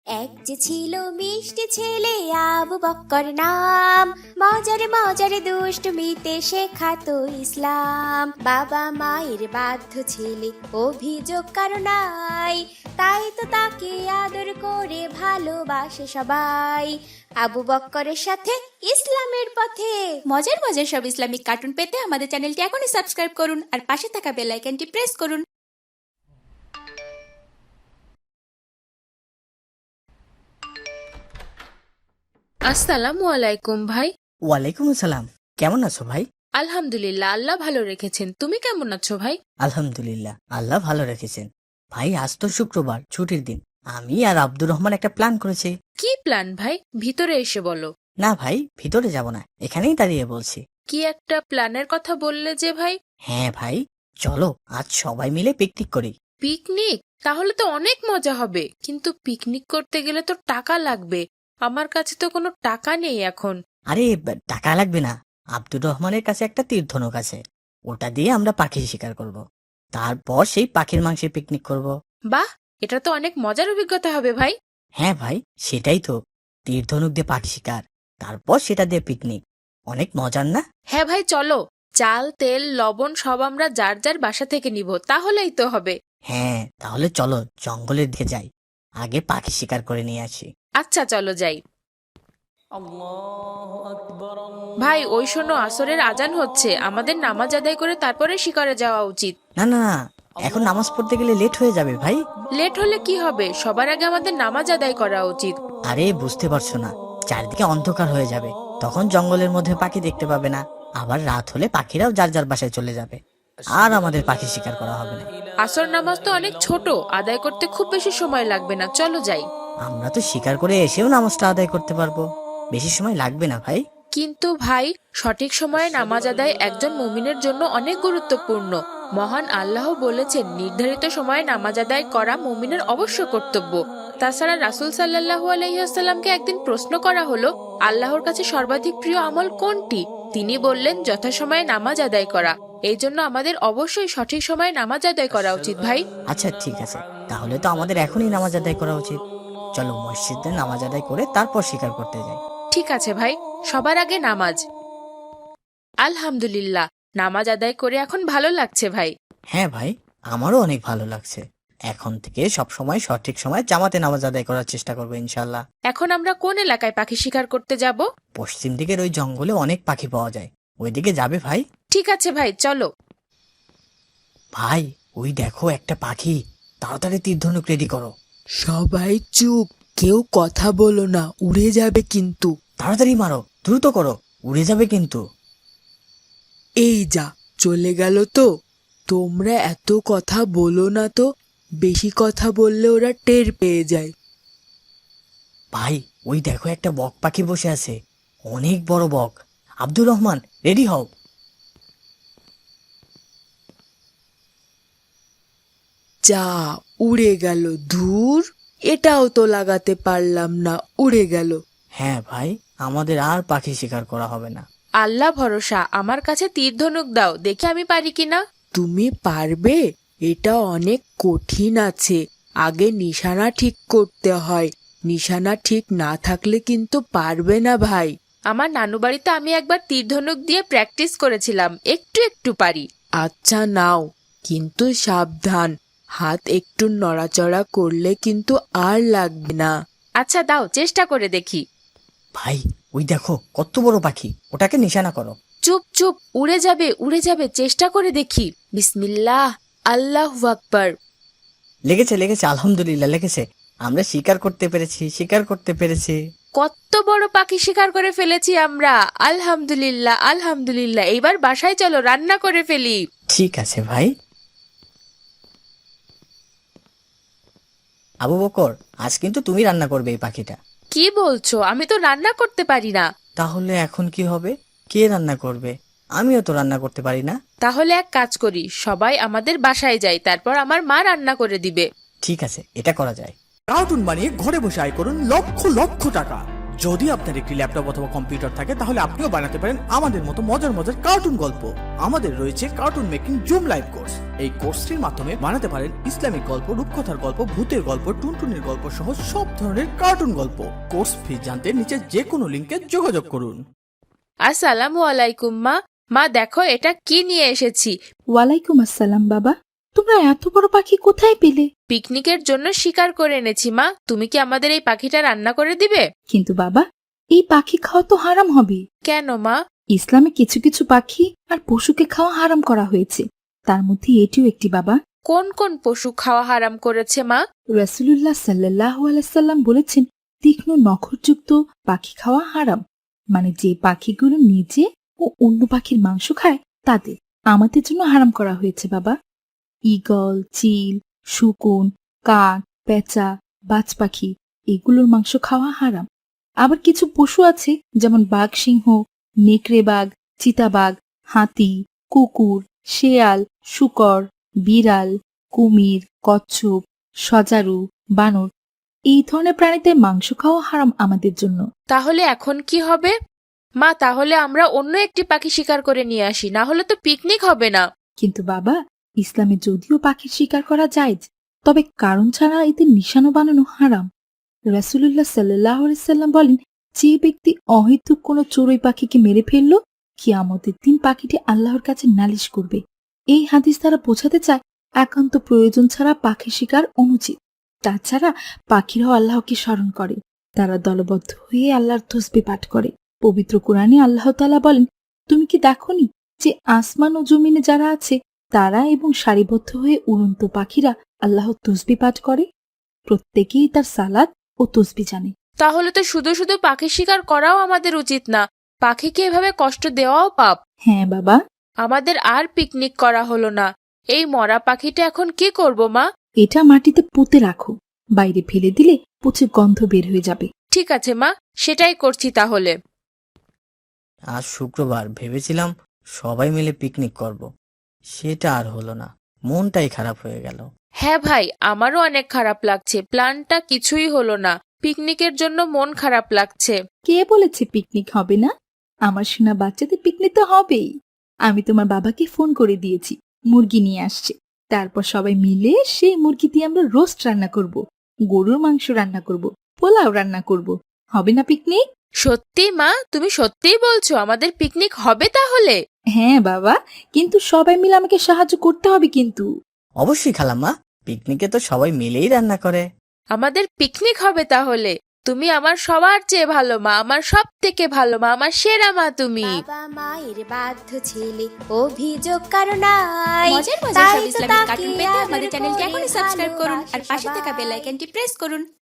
এক যে ছিল মিষ্টি ছেলে আবু বক্কর নাম, মজারে মজারে দুষ্টমিতে শেখাতো ইসলাম। বাবা মায়ের বাধ্য ছেলে, অভিযোগ কারো নাই, তাই তো তাকে আদর করে ভালোবাসে সবাই। আবু বক্করের সাথে ইসলামের পথে মজার মজার সব ইসলামিক কার্টুন পেতে আমাদের চ্যানেলটি এখনই সাবস্ক্রাইব করুন আর পাশে থাকা বেল আইকনটি প্রেস করুন। আসসালামু আলাইকুম ভাই। ওয়ালাইকুম আসসালাম। কেমন আছো ভাই? আলহামদুলিল্লাহ, আল্লাহ ভালো রেখেছেন। তুমি কেমন আছো ভাই? আলহামদুলিল্লাহ, আল্লাহ ভালো রেখেছেন। ভাই আজ তো শুক্রবার, ছুটির দিন। আমি আর আব্দুর রহমান একটা প্ল্যান করেছি। কি প্ল্যান ভাই? ভিতরে এসে বলো। না ভাই, ভিতরে যাব না, এখানেই দাঁড়িয়ে বলছি। কি একটা প্ল্যানের কথা বললে যে ভাই? হ্যাঁ ভাই, চলো আজ সবাই মিলে পিকনিক করি। পিকনিক? তাহলে তো অনেক মজা হবে, কিন্তু পিকনিক করতে গেলে তো টাকা লাগবে। আমার কাছে তো কোনো টাকা নেই এখন। আরে টাকা লাগবে না, আব্দুর রহমানের কাছে একটা তীরধনুক আছে, ওটা দিয়ে আমরা পাখি শিকার করব। তারপর সেই পাখির মাংসের পিকনিক করব। বাহ, এটা তো অনেক মজার অভিজ্ঞতা হবে ভাই। হ্যাঁ ভাই, সেটাই তো, তীরধনুক দিয়ে পাখি শিকার, তারপর সেটা দিয়ে পিকনিক। অনেক মজার না? হ্যাঁ ভাই, চলো। চাল, তেল, লবণ সব আমরা যার যার বাসা থেকে নিব, তাহলেই তো হবে। হ্যাঁ, তাহলে চলো জঙ্গলের দিকে যাই, আগে পাখি শিকার করে নিয়ে আসি। আচ্ছা, চলো যাই। ভাই, ওই শোনো, আসরের আজান হচ্ছে। আমাদের নামাজ আদায় করে তারপরে শিকারে যাওয়া উচিত। না না না, এখন নামাজ পড়তে গেলে লেট হয়ে যাবে ভাই। লেট হলে কি হবে? সবার আগে আমাদের নামাজ আদায় করা উচিত। আরে বুঝতে পারছো না, চারদিকে অন্ধকার হয়ে যাবে, তখন জঙ্গলের মধ্যে পাখি দেখতে পাবে না। আবার রাত হলে পাখিরাও যার যার বাসায় চলে যাবে, আর আমাদের পাখি শিকার করা হবে না। আসর নামাজ তো অনেক ছোট, আদায় করতে খুব বেশি সময় লাগবে না, চলো যাই। আমরা তো শিকার করে এসেও নামাজটা আদায় করতে পারবো, বেশি সময় লাগবে না ভাই। কিন্তু ভাই, সঠিক সময়ে নামাজ আদায় একজন মুমিনের জন্য অনেক গুরুত্বপূর্ণ। মহান আল্লাহ বলেছেন, নির্ধারিত সময়ে নামাজ আদায় করা মুমিনের অবশ্য কর্তব্য। তাছাড়া রাসূল সাল্লাল্লাহু আলাইহি ওয়াসাল্লামকে একদিন প্রশ্ন করা হলো, আল্লাহর কাছে সর্বাধিক প্রিয় আমল কোনটি? তিনি বললেন, যথাসময়ে নামাজ আদায় করা। এই জন্য আমাদের অবশ্যই সঠিক সময়ে নামাজ আদায় করা উচিত ভাই। আচ্ছা ঠিক আছে, তাহলে তো আমাদের এখনই নামাজ আদায় করা উচিত। চলো মসজিদে নামাজ আদায় করে তারপর শিকার করতে যাই। ঠিক আছে ভাই, সবার আগে নামাজ। আলহামদুলিল্লাহ, নামাজ আদায় করে এখন ভালো লাগছে ভাই। হ্যাঁ ভাই, আমারও অনেক ভালো লাগছে। এখন থেকে সব সময় সঠিক সময় জামাতে নামাজ আদায় করার চেষ্টা করবো ইনশাল্লাহ। এখন আমরা কোন এলাকায় পাখি শিকার করতে যাব? পশ্চিম দিকের ওই জঙ্গলে অনেক পাখি পাওয়া যায়, ওইদিকে যাবে ভাই? ঠিক আছে ভাই, চলো। ভাই ওই দেখো একটা পাখি, তাড়াতাড়ি তীরধনুক রেডি করো। সবাই চুপ, কেউ কথা বলো না, উড়ে যাবে কিন্তু। তাড়াতাড়ি মারো, দ্রুত করো, উড়ে যাবে কিন্তু। এই যা, চলে গেল তো। তোমরা এত কথা বলো না তো, বেশি কথা বললে ওরা টের পেয়ে যায়। ভাই ওই দেখো একটা বক পাখি বসে আছে, অনেক বড় বক। আব্দুর রহমান, রেডি হও। যা, উড়ে গেল। ধুর, এটাও তো লাগাতে পারলাম না, উড়ে গেল। হ্যাঁ ভাই, আমাদের আর পাখি শিকার করা হবে না। আল্লাহ ভরসা, আমার কাছে তীর ধনুক দাও, দেখি আমি পারি কিনা। তুমি পারবে? এটা অনেক কঠিন আছে, আগে নিশানা ঠিক করতে হয়। নিশানা ঠিক না থাকলে কিন্তু পারবে না ভাই। আমার নানু বাড়িতে আমি একবার তীর ধনুক দিয়ে প্র্যাকটিস করেছিলাম, একটু একটু পারি। আচ্ছা নাও, কিন্তু সাবধান, হাত একটু নড়াচড়া করলে কিন্তু আর লাগবে না। আচ্ছা দাও, চেষ্টা করে দেখি। ভাই ওই দেখো কত বড় পাখি, ওটাকে নিশানা করো। চুপ চুপ, উড়ে যাবে উড়ে যাবে, চেষ্টা করে দেখি। বিসমিল্লাহ, আল্লাহু আকবার। লেগেছে লেগেছে, আলহামদুলিল্লাহ লেগেছে। আমরা শিকার করতে পেরেছি, শিকার করতে পেরেছি। কত বড় পাখি শিকার করে ফেলেছি আমরা। আলহামদুলিল্লাহ আলহামদুলিল্লাহ, এইবার বাসায় চলো, রান্না করে ফেলি। ঠিক আছে ভাই। আবু বকর, আজ কিন্তু তুমি রান্না করবে এই পাখিটা। কি বলছো? আমি তো রান্না করতে পারি না। তাহলে এখন কি হবে? কে রান্না করবে? আমিও তো রান্না করতে পারি না। তাহলে এক কাজ করি, সবাই আমাদের বাসায় যাই, তারপর আমার মা রান্না করে দিবে। ঠিক আছে, এটা করা যায়। কার্টুন বানিয়ে ঘরে বসে আয় করুন লক্ষ লক্ষ টাকা। যদি আপনার একটি ল্যাপটপ অথবা কম্পিউটার থাকে তাহলে আপনিও বানাতে পারেন আমাদের মতো মজার মজার কার্টুন গল্প। আমাদের রয়েছে cartoon making zoom live course. এই কোর্সটির মাধ্যমে বানাতে পারেন ইসলামিক গল্প, রূপকথার গল্প, ভূতের গল্প, টুনটুনির গল্প সহ সব ধরনের কার্টুন গল্প। কোর্স ফি জানতে নিচে যে কোনো লিংকে যোগাযোগ করুন। আসসালামু আলাইকুম মা। মা দেখো এটা কি নিয়ে এসেছি। ওয়ালাইকুম আসসালাম বাবা, তোমরা এত বড় পাখি কোথায় পেলে? পিকনিকের জন্য শিকার করে এনেছি মা। তুমি কি আমাদের এই পাখিটা রান্না করে দিবে? কিন্তু বাবা, এই পাখি খাওয়া তো হারাম হবে। কেন মা? ইসলামে কিছু কিছু পাখি আর পশুকে খাওয়া হারাম করা হয়েছে, তার মধ্যে এটিও একটি বাবা। কোন কোন পশু খাওয়া হারাম করেছে মা? রাসূলুল্লাহ সাল্লাল্লাহু আলাইহি সাল্লাম বলেছেন, তীক্ষ্ণ নখযুক্ত পাখি খাওয়া হারাম, মানে যে পাখিগুলো নিজে ও অন্য পাখির মাংস খায় তাদের। আমাদের জন্য হারাম করা হয়েছে বাবা। ঈগল, চিল, শকুন, কাক, পেঁচা, বাজ পাখি এগুলোর মাংস খাওয়া হারাম। আবার কিছু পশু আছে যেমন বাঘ, সিংহ, নেকড়ে বাঘ, চিতাবাঘ, হাতি, কুকুর, শেয়াল, শূকর, বিড়াল, কুমির, কচ্ছপ, সজারু, বানর এই ধরনের প্রাণীদের মাংস খাওয়া হারাম আমাদের জন্য। তাহলে এখন কি হবে? মা তাহলে আমরা অন্য একটি পাখি শিকার করে নিয়ে আসি, না হলে তো পিকনিক হবে না। কিন্তু বাবা, ইসলামে যদিও পাখির শিকার করা জায়েজ, তবে কারণ ছাড়া এদের নিশানা বানানো হারাম। রাসূলুল্লাহ সাল্লাল্লাহু আলাইহি সাল্লাম বলেন, যে ব্যক্তি অহেতুক কোনো চড়ুই পাখিকে মেরে ফেলল, কিয়ামতের দিন পাখিটি আল্লাহর কাছে নালিশ করবে। এই হাদিস দ্বারা বোঝাতে চায় একান্ত প্রয়োজন ছাড়া পাখি শিকার অনুচিত। তাছাড়া পাখিরাও আল্লাহকে স্মরণ করে, তারা দলবদ্ধ হয়ে আল্লাহর তসবিহ পাঠ করে। পবিত্র কোরআনে আল্লাহ তাআলা বলেন, তুমি কি দেখোনি যে আসমান ও জমিনে যারা আছে তারা এবং সারিবদ্ধ হয়ে উড়ন্ত পাখিরা আল্লাহর তসবিহ পাঠ করে? প্রত্যেকেই তার সালাত ও তসবিহ জানে। তাহলে তো শুধু শুধু পাখি শিকার করাও আমাদের উচিত না, পাখিকে এভাবে কষ্ট দেওয়াও পাপ। হ্যাঁ বাবা, আমাদের আর পিকনিক করা হলো না। এই মরা পাখিটা এখন কি করব মা? এটা মাটিতে পুঁতে রাখো, বাইরে ফেলে দিলে পচে গন্ধ বের হয়ে যাবে। ঠিক আছে মা, সেটাই করছি তাহলে। আজ শুক্রবার, ভেবেছিলাম সবাই মিলে পিকনিক করব, সেটা আর হলো না। মনটাই খারাপ হয়ে গেল। হ্যাঁ ভাই, আমারও অনেক খারাপ লাগছে। প্ল্যানটা কিছুই হলো না। পিকনিকের জন্য মন খারাপ লাগছে। কে বলেছে পিকনিক হবে না? আমার সোনা বাচ্চাদের পিকনিক তো হবেই। আমি তোমার বাবাকে ফোন করে দিয়েছি, মুরগি নিয়ে আসছে। তারপর সবাই মিলে সেই মুরগি দিয়ে আমরা রোস্ট রান্না করব, গরুর মাংস রান্না করব, পোলাও রান্না করব। হবে না পিকনিক? সত্যি মা, তুমি সত্যিই বলছো আমাদের পিকনিক হবে তাহলে? হ্যাঁ বাবা, কিন্তু সবাই মিলে আমাকে সাহায্য করতে হবে কিন্তু। অবশ্যই খালাম্মা, পিকনিকে তো সবাই মিলেই রান্না করে। আমাদের পিকনিক হবে তাহলে। তুমি আমার সবার চেয়ে ভালো মা, আমার সব থেকে ভালো মা, আমার সেরা মা তুমি। বাবা মায়ের বাধ্য ছেলে, অভিযোগ কারো নাই। মজার মজার তাই সব তো ইসলামিক তাকে কার্টুন পেতে আমাদের আদর চ্যানেলটি করে এখনই সাবস্ক্রাইব করুন আর পাশে ভালোবাসে থাকা বেল সবাই। আইকনটি প্রেস করুন।